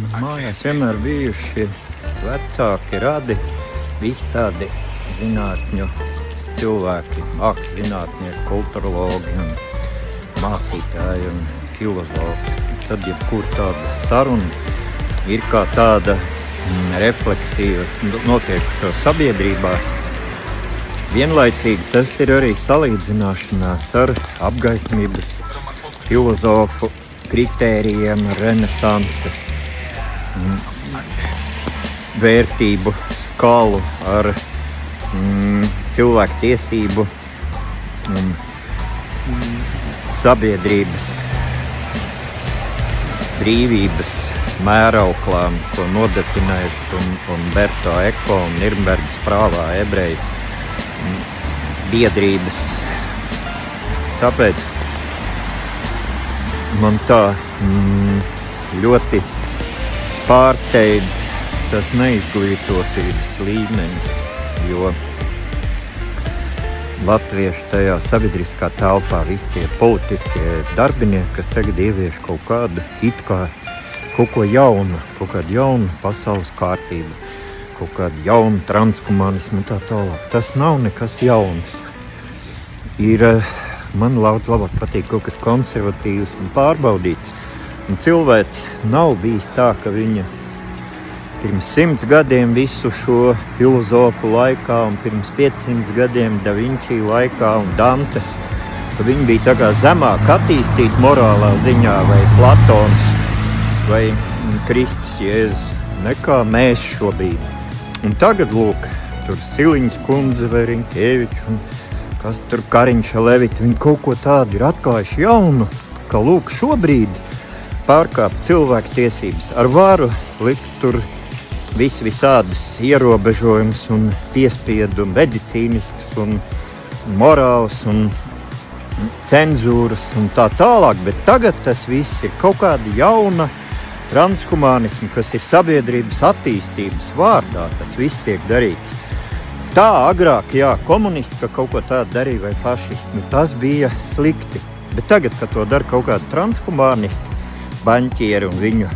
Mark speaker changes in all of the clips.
Speaker 1: Mājās vienmēr bijuši vecāki radi, visi tādi zinātņu cilvēki, mākslas zinātnieki, kulturologi un mācītāji un filozofi. Tad jebkur tāda saruna ir kā tāda refleksija uz notiekušo sabiedrībā. Vienlaicīgi tas ir arī salīdzināšanās ar apgaismības filozofu kritērijiem, renesanses vērtību skalu, ar cilvēku tiesību un sabiedrības brīvības mērauklām, ko nodefinējuši Umberto Eco un Nirnbergas prāvā ebreju biedrības. Tāpēc man tā ļoti pārsteidz tas neizglītotības līmenis, jo latvieši tajā sabiedriskā telpā, visi tie politiskie darbinieki, kas tagad ievieš kaut kādu kaut ko jaunu, kaut kādu jaunu pasaules kārtību, kaut kādu jaunu transhumanismu un tā tālāk. Tas nav nekas jauns. Man labāk patīk kaut kas konservatīvs un pārbaudīts. Un cilvēks nav bijis tā, ka viņa pirms 100 gadiem visu šo filozofu laikā un pirms 500 gadiem Da Vinci laikā un Dantes, ka viņi bija tā kā zemāk attīstīti morālā ziņā, vai Platons, vai Kristus Jēzus, nekā mēs šobrīd. Un tagad, lūk, tur Siliņas kundze vai Rinkēvičs un kas tur Kariņš Levita, viņi kaut ko tādu ir atklājuši jaunu, ka, lūk, šobrīd pārkāpt cilvēku tiesības ar varu, likt tur visādus ierobežojumus un piespiedu medicīnisks un morāls un cenzūras un tā tālāk, bet tagad tas viss ir kaut kāda jauna transhumanismu, kas ir sabiedrības attīstības vārdā, tas viss tiek darīts. Tā agrāk, jā, komunisti, ka kaut ko tādu darīja vai fašisti, tas bija slikti, bet tagad, kad to dara kaut kādi transhumanisti, baņķieri un viņu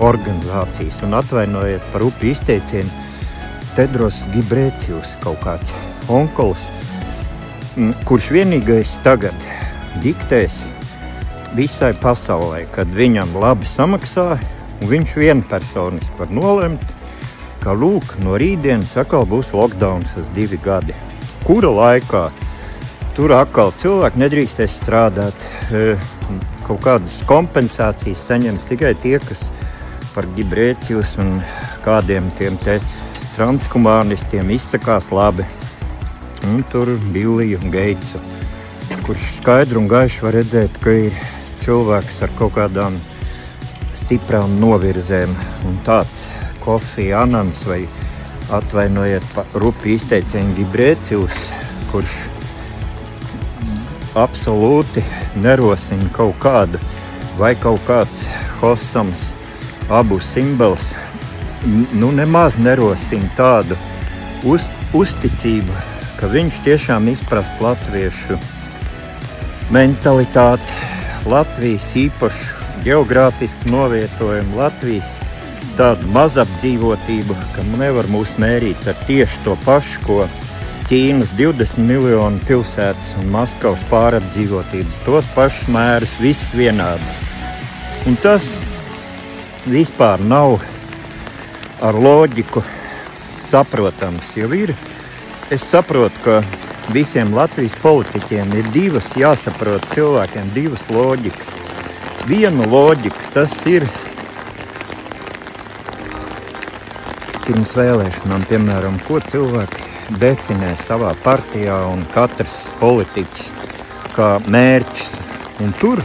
Speaker 1: organizācijas, un atvainojiet par upi izteicienu, Tedros Ghebreyesus, kaut kāds onkulis, kurš vienīgais tagad diktēs visai pasaulē, kad viņam labi samaksā, un viņš vienpersoniski var nolemt, ka, lūk, no rītdienas atkal būs lockdowns uz 2 gadi. Kura laikā tur atkal cilvēki nedrīkstēs strādāt, kaut kādas kompensācijas saņems tikai tie, kas par Ghebreyesus un kādiem tiem te transhumanistiem izsakās labi. Un tur Billiju un Geitsu, kurš skaidru un gaišu var redzēt, ka ir cilvēks ar kaut kādām stiprām novirzēm. Un tāds Kofi Anans vai atvainojiet rupi izteicienu Ghebreyesus, kurš absolūti nerosina kaut kādu vai kaut kāds Hosams abu simbols, nemaz nerosina tādu uzticību, ka viņš tiešām izprast latviešu mentalitāti, Latvijas īpašu geogrāfisku novietojumu, Latvijas tādu mazapdzīvotību, ka nevar mūs mērīt ar tieši to pašu, ko Ķīnas 20 miljonu pilsētas un Maskavas pārapdzīvotības, tos pašus mērus, viss vienādi. Un tas vispār nav ar loģiku saprotams, jo es saprotu, ka visiem Latvijas politiķiem ir jāsaprot cilvēkiem divas loģikas. Viena loģika, tas ir pirms vēlēšanām, piemēram, ko cilvēki definē savā partijā un katrs politiķis kā mērķis. Un tur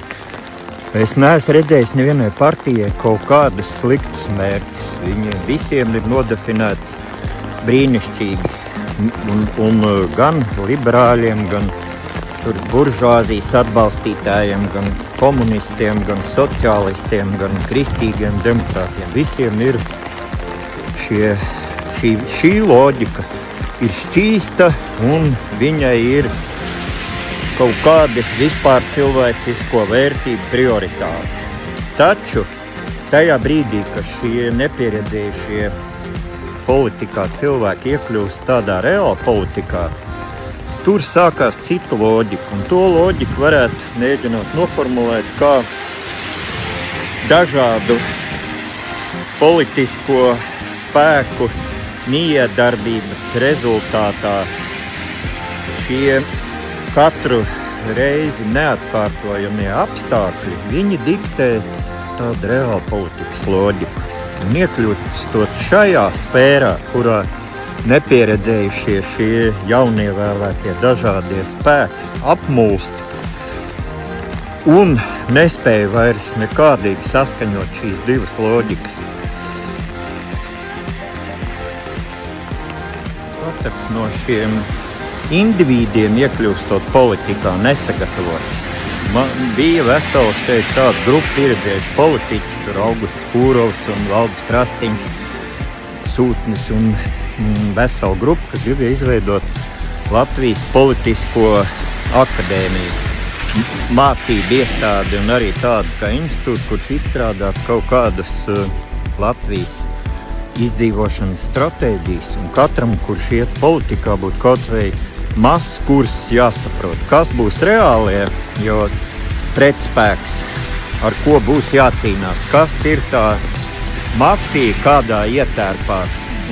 Speaker 1: es neesmu redzējis nevienai partijai kaut kādus sliktus mērķus. Viņiem visiem ir nodefinēts brīnišķīgi. Un gan liberāļiem, gan tur buržuāzijas atbalstītājiem, gan komunistiem, gan sociālistiem, gan kristīgiem demokrātiem. Visiem ir šī loģika ir šķīsta un viņai ir kaut kādi vispār cilvēcisko vērtību prioritāti. Taču tajā brīdī, ka šie nepieredzējušie politikā cilvēki iekļūst tādā reāla politikā, tur sākās cita loģika, un to loģiku varētu mēģināt noformulēt kā dažādu politisko spēku miedarbības rezultātā šie katru reizi neatkārtojamie apstākļi, viņi diktē tādu reālu politikas loģiku. Un iekļūstot šajā sfērā, kurā nepieredzējušie šie jaunievēlētie dažādie spēki apmulst un nespēja vairs nekādīgi saskaņot šīs divas loģikas. Katrs no šiem individiem iekļūstot politikā nesagatavots. Man bija vesela šeit tāda grupa pieredzējuši politiķi, tur Augusts Kūrovs un Valdis Krastiņš, Sūtnis un vesela grupa, kas gribēja izveidot Latvijas politisko akadēmiju, mācību iestādi un arī tādu kā institūtu, kurš izstrādāt kaut kādas Latvijas izdzīvošanas stratēģijas. Un katram, kurš iet politikā, būtu kaut vai mazs kurs jāsaprot, kas būs reālie, jo pretspēks, ar ko būs jācīnās, kas ir tā mafija kādā ietērpā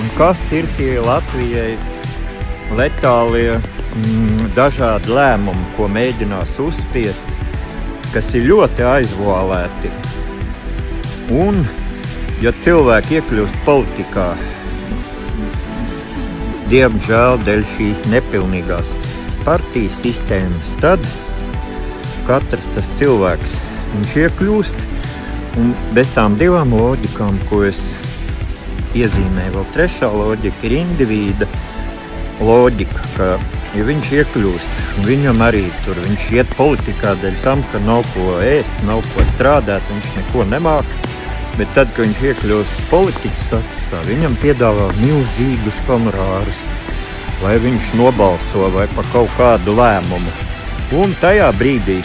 Speaker 1: un kas ir tie Latvijai letālie dažādi lēmumi, ko mēģinās uzspiest, kas ir ļoti aizvoalēti. Un, ja cilvēki iekļūst politikā, diemžēl dēļ šīs nepilnīgās partijas sistēmas, tad katrs tas cilvēks, viņš iekļūst, un bez tām divām loģikām, ko es iezīmēju, vēl trešā loģika ir individa loģika, ka, ja viņš iekļūst, viņam arī tur, viņš iet politikā dēļ tam, ka nav ko ēst, nav ko strādāt, viņš neko nemāk, bet tad, kad viņš iekļūst politiķa statusā, viņam piedāvā milzīgus honorārus, lai viņš nobalso vai pa kaut kādu lēmumu. Un tajā brīdī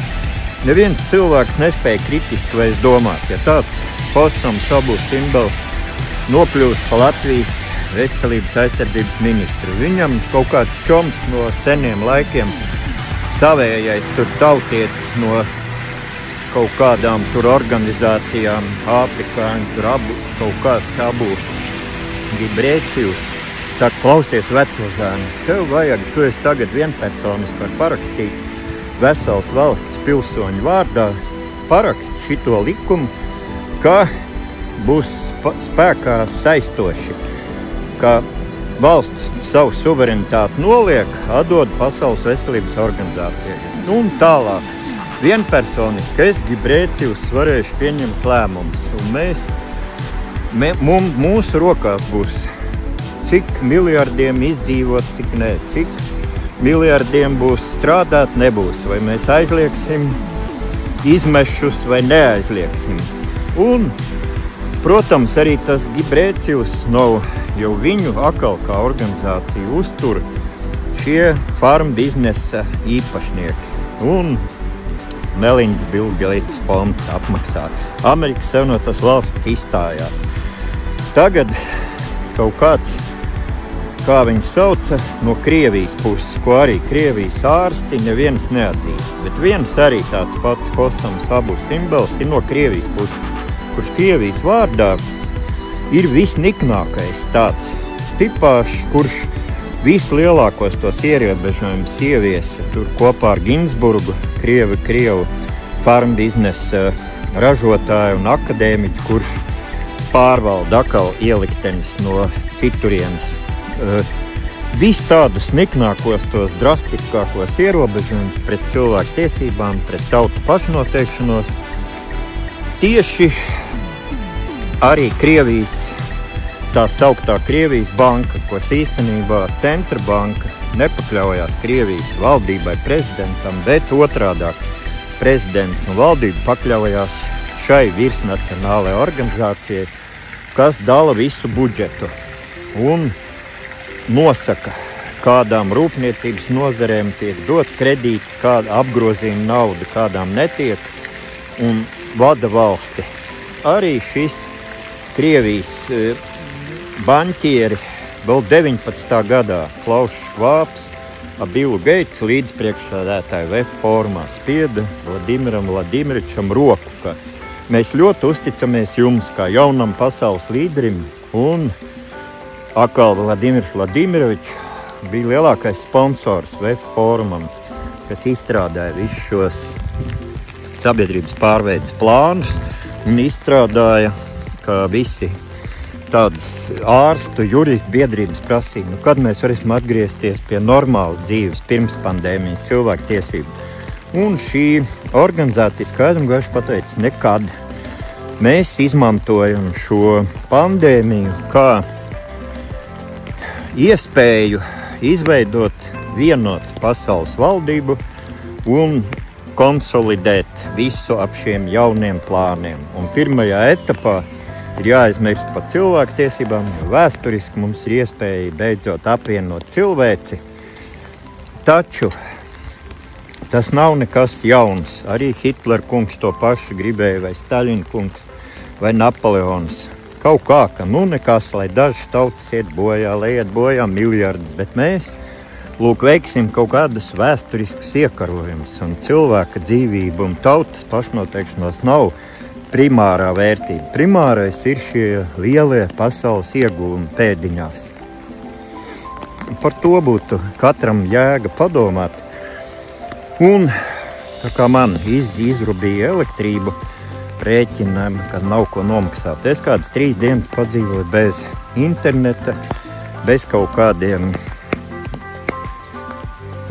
Speaker 1: neviens cilvēks nespēja kritiski vairs domāt, ja tāds Fossam Sabu Simbels nokļūst pa Latvijas veselības aizsardzības ministru. Viņam kaut kāds čoms no seniem laikiem, savējais tur tautietis no kaut kādām tur organizācijām, afrikāņu, tur kaut kāds Abu Gibrēcijus, saka, klausies veco zēnu, tev vajag, tu esi tagad vienpersonis var parakstīt vesels valsts pilsoņu vārdā, parakst šito likumu, ka būs spēkā saistoši, ka valsts savu suverenitāti noliek, atdod Pasaules veselības organizācijai. Un tālāk. Vienpersoniski es Gibrēcijus varēšu pieņemt lēmumus, un mūsu rokās būs cik miljardiem izdzīvot, cik ne, cik miljardiem būs strādāt, nebūs, vai mēs aizlieksim izmešus vai neaizlieksim. Un, protams, arī tas Gibrēcijus nav jau viņu akal kā organizācija uztur šie farm biznesa īpašnieki. Un Melindas Bilgeits fonds apmaksāt. Amerikas Savienotās valsts izstājās. Tagad kaut kāds, kā viņu sauca, no Krievijas puses, ko arī Krievijas ārsti neviens neatzīst. Bet viens arī tāds pats Fossam Sabu Simbels ir no Krievijas puses, kurš Krievijas vārdā ir visniknākais tāds tipāšs, kurš vislielākos tos ierobežojumus ieviesa tur kopā ar Ginsburgu, Krievu farm biznesa ražotāju un akadēmiķu, kurš pārvalda atkal ieliktenis no citurienes. Viss tādus niknākos, tos drastiskākos ierobežojumus pret cilvēku tiesībām, pret tautu pašnoteikšanos. Tieši arī Krievijas, tā sauktā Krievijas banka, ko īstenībā centra banka nepakļaujās Krievijas valdībai, prezidentam, bet otrādāk prezidents un valdība pakļaujās šai virsnacionālajai organizācijai, kas dala visu budžetu un nosaka, kādām rūpniecības nozarēm tiek dot kredīti, kāda apgrozījuma nauda kādām netiek un vada valsti. arī šis Krievijas banķieri vēl 19. gadā Klaus Švābs ar Billu Geitsu līdzpriekšsēdētāju VF formā spieda Vladimiram Vladimirovičam roku, ka mēs ļoti uzticamies jums kā jaunam pasaules līderim, un atkal Vladimirs Vladimirovičs bija lielākais sponsors VF formam, kas izstrādāja visus šos sabiedrības pārveides plānus un izstrādāja, ka visi tādas ārstu, juristu biedrības prasīja, kad mēs varēsim atgriezties pie normālas dzīves pirms pandēmijas cilvēktiesību. Un šī organizācija skaidri un gaiši pateica, nekad. Mēs izmantojam šo pandēmiju kā iespēju izveidot vienotu pasaules valdību un konsolidēt visu ap šiem jauniem plāniem. Un pirmajā etapā ir jāaizmirst par cilvēktiesībām, jo vēsturiski mums ir iespēja beidzot apvienot cilvēci. Taču tas nav nekas jauns. Arī Hitlera kungs to pašu gribēja, vai Staļina kungs, vai Napoleons. Kaut kā, ka nekas, lai dažas tautas iet bojā, lai iet bojā miljardi, bet mēs, veiksim kaut kādas vēsturiskas iekarojumus, un cilvēka dzīvība un tautas pašnoteikšanās nav primārā vērtība. Primārais ir šie lielie pasaules ieguvumi pēdiņās. Par to būtu katram jēga padomāt. Un tā kā man izrubīja elektrību rēķinām, kad nav ko nomaksāt. Es kādas 3 dienas padzīvoju bez interneta, bez kaut kādiem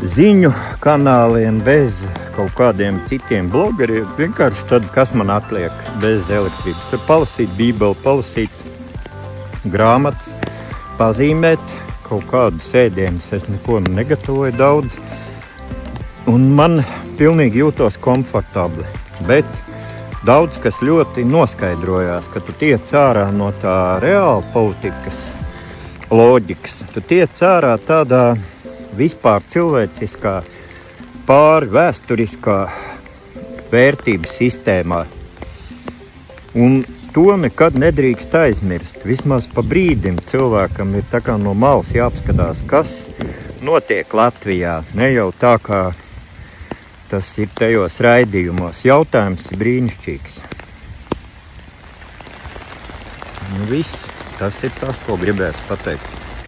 Speaker 1: ziņu kanāliem, bez kaut kādiem citiem blogeriem. Vienkārši tad, kas man atliek bez elektrības. Tur palasīt bībeli, palasīt grāmatas, pazīmēt kaut kādu sēdienus. Es neko negatavoju daudz. Un man pilnīgi jūtos komfortabli. Bet daudz, kas ļoti noskaidrojās, ka tu tiec ārā no tā reāla politikas loģikas. Tu tiec ārā tādā vispār cilvēciskā, vēsturiskā vērtības sistēmā. Un to nekad nedrīkst aizmirst. Vismaz pa brīdim cilvēkam ir tā kā no malas jāapskatās, kas notiek Latvijā. Ne jau tā, kā tas ir tajos raidījumos. Jautājums ir brīnišķīgs. Nu viss, tas ir tas, ko gribēs pateikt.